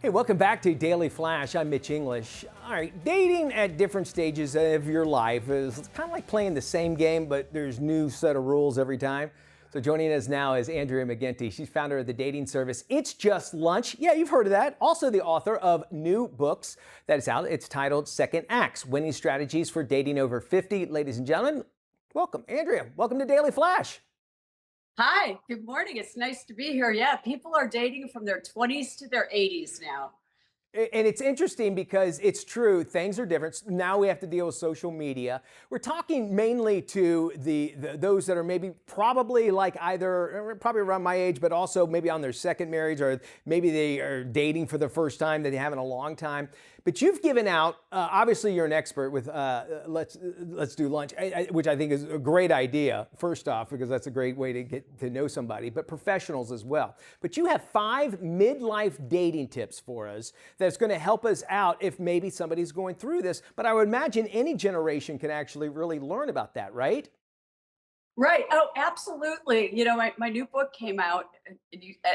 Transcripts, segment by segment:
Hey, welcome back to Daily Flash. I'm Mitch English. All right, dating at different stages of your life is kind of like playing the same game, but there's new set of rules every time. So joining us now is Andrea McGinty. She's founder of the dating service It's Just Lunch. Yeah, you've heard of that. Also the author of new books that is out. It's titled Second Acts, Winning Strategies for Dating Over 50. Ladies and gentlemen, welcome. Andrea, welcome to Daily Flash. Hi, good morning. It's nice to be here. Yeah, people are dating from their 20s to their 80s now. And it's interesting because it's true, things are different. Now we have to deal with social media. We're talking mainly to those that are maybe probably like either probably around my age, but also maybe on their second marriage, or maybe they are dating for the first time that they haven't in a long time. But you've given out, obviously you're an expert with let's do lunch, which I think is a great idea, first off, because that's a great way to get to know somebody, but professionals as well. But you have 5 midlife dating tips for us that's going to help us out if maybe somebody's going through this. But I would imagine any generation can actually really learn about that, right? Right. Oh, absolutely. My new book came out, and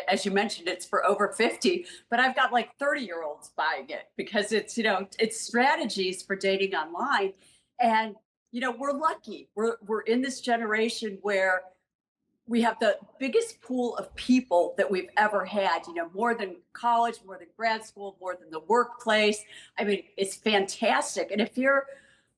as you mentioned, it's for over 50, but I've got like 30-year-olds buying it because it's strategies for dating online. And, we're lucky. We're in this generation where we have the biggest pool of people that we've ever had, more than college, more than grad school, more than the workplace. I mean, it's fantastic. And if you're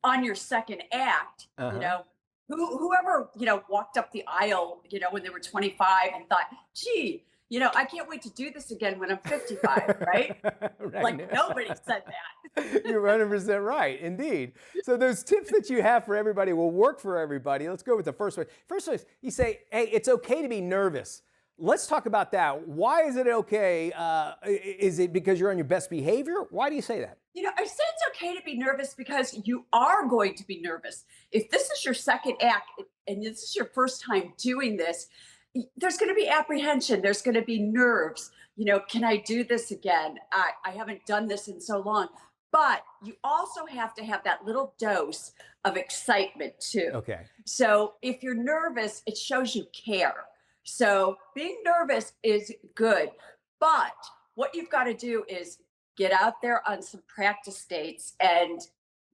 on your second act, Uh-huh. whoever, walked up the aisle, when they were 25 and thought, gee, I can't wait to do this again when I'm 55, right? Like Right. nobody said that. You're 100% right, indeed. So those tips that you have for everybody will work for everybody. Let's go with the first one. First one is you say, hey, it's okay to be nervous. Let's talk about that. Why is it okay? Is it because you're on your best behavior? Why do you say that? I say it's okay to be nervous because you are going to be nervous. If this is your second act and this is your first time doing this, there's going to be apprehension. There's going to be nerves. Can I do this again? I haven't done this in so long. But you also have to have that little dose of excitement too. Okay. So if you're nervous, it shows you care. So being nervous is good. But what you've got to do is get out there on some practice dates, and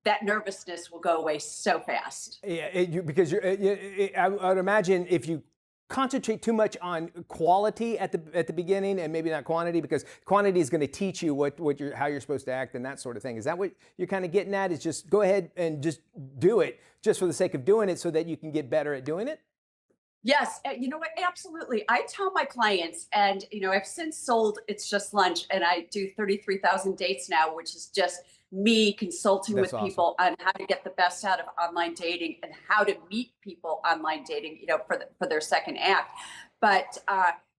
that nervousness will go away so fast. Yeah, because I would imagine if you concentrate too much on quality at the beginning and maybe not quantity, because quantity is going to teach you how you're supposed to act and that sort of thing. Is that what you're kind of getting at? Is just go ahead and just do it just for the sake of doing it so that you can get better at doing it? Yes, you know what? Absolutely. I tell my clients, and I've since sold It's Just Lunch, and I do 33,000 dates now, which is just me consulting That's with awesome. people on how to get the best out of online dating and how to meet people online dating, for their second act. But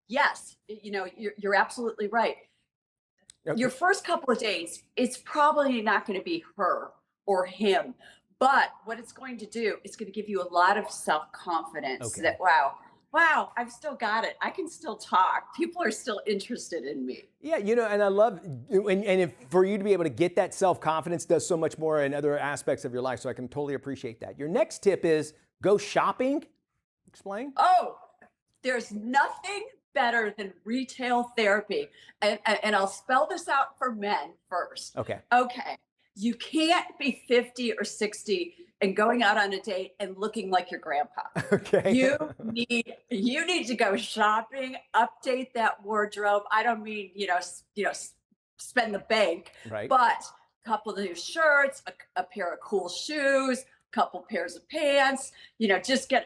yes, you're absolutely right. Your first couple of days, it's probably not going to be her or him. But what it's going to do, it's going to give you a lot of self-confidence Okay. that, wow, I've still got it. I can still talk. People are still interested in me. Yeah, and I love, and if, for you to be able to get that self-confidence does so much more in other aspects of your life. So I can totally appreciate that. Your next tip is go shopping. Explain. Oh, there's nothing better than retail therapy. And I'll spell this out for men first. Okay. Okay. You can't be 50 or 60 and going out on a date and looking like your grandpa. Okay. You need to go shopping, update that wardrobe. I don't mean, spend the bank, Right. but a couple of new shirts, a pair of cool shoes, a couple pairs of pants, just get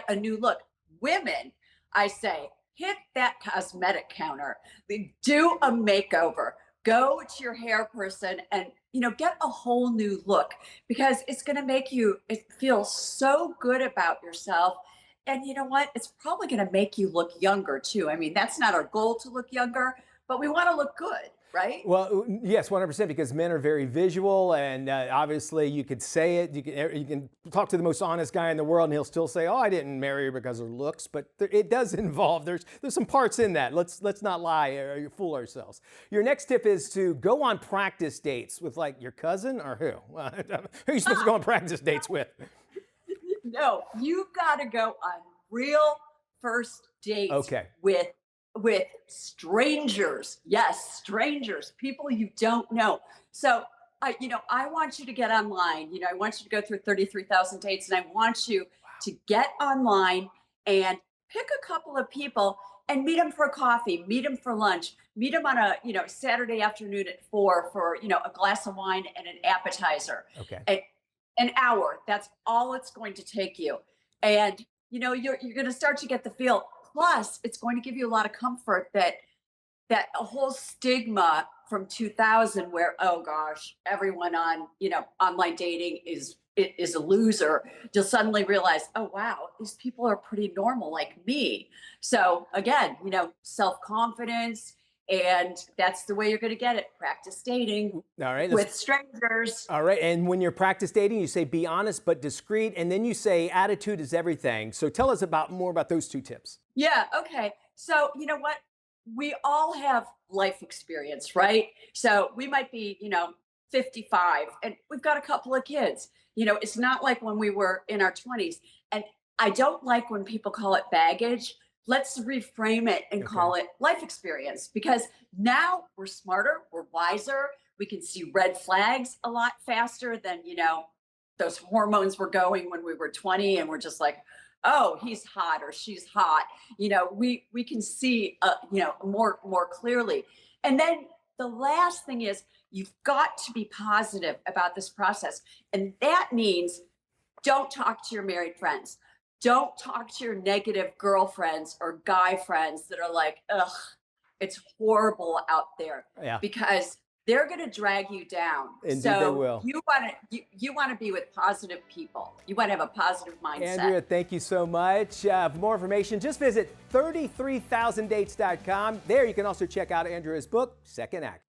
a new look. Women, I say, hit that cosmetic counter. Do a makeover. Go to your hair person and get a whole new look, because it's going to make you feel so good about yourself. And you know what? It's probably going to make you look younger too. I mean, that's not our goal to look younger, but we want to look good, right? Well, yes, 100%, because men are very visual, and obviously you could say it. You can talk to the most honest guy in the world, and he'll still say, "Oh, I didn't marry her because of looks." But it does involve there's some parts in that. Let's not lie or fool ourselves. Your next tip is to go on practice dates with like your cousin or who? Who are you supposed to go on practice dates with? No, you've got to go on real first dates Okay. with with strangers. Yes, strangers, people you don't know. So, I want you to get online. I want you to go through 33,000 dates, and I want you to get online and pick a couple of people and meet them for coffee, meet them for lunch, meet them on a Saturday afternoon at 4 for a glass of wine and an appetizer. Okay. An hour. That's all it's going to take you. And you're going to start to get the feel. Plus, it's going to give you a lot of comfort that a whole stigma from 2000, where, oh gosh, everyone on online dating is a loser. You'll suddenly realize, oh wow, these people are pretty normal like me. So again, self-confidence. And that's the way you're going to get it. Practice dating All right. with strangers. All right. And when you're practice dating, you say be honest but discreet. And then you say attitude is everything. So tell us more about those 2 tips. Yeah. Okay. So you know what? We all have life experience, right? So we might be, 55 and we've got a couple of kids. It's not like when we were in our 20s. And I don't like when people call it baggage. Let's reframe it and call it life experience, because now we're smarter, we're wiser, we can see red flags a lot faster than, those hormones were going when we were 20 and we're just like, oh, he's hot or she's hot. We can see, more clearly. And then the last thing is you've got to be positive about this process. And that means don't talk to your married friends. Don't talk to your negative girlfriends or guy friends that are like, ugh, it's horrible out there. Yeah. Because they're going to drag you down. Indeed, so they will. You want to be with positive people. You want to have a positive mindset. Andrea, thank you so much. For more information, just visit 33,000dates.com. There you can also check out Andrea's book, Second Act.